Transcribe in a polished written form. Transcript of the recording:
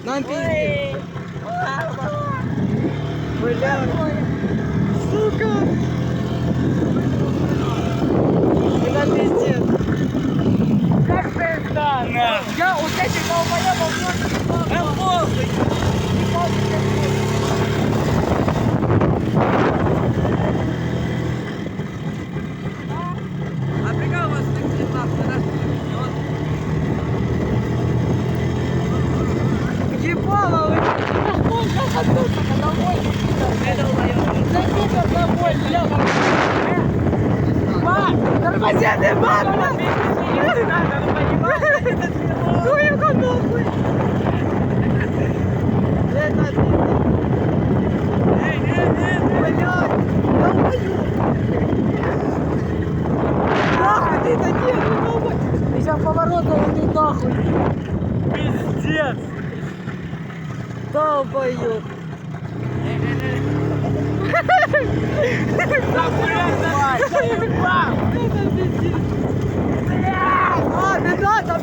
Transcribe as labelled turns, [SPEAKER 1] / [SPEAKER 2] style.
[SPEAKER 1] Нам пиздец. Бля. Сука. Это пиздец.
[SPEAKER 2] Как пизда. Я вот этих долбоебов
[SPEAKER 1] А прикол у вас так нахуй, да? Ебало вы! Тормозяный бак! Ну его нахуй! Это пиздец! Блядь! Долбоёб! Нахуй ты это делаешь, долбоёб! Ты сейчас поворотом ты нахуй!
[SPEAKER 2] Пиздец.
[SPEAKER 1] Долбоёб!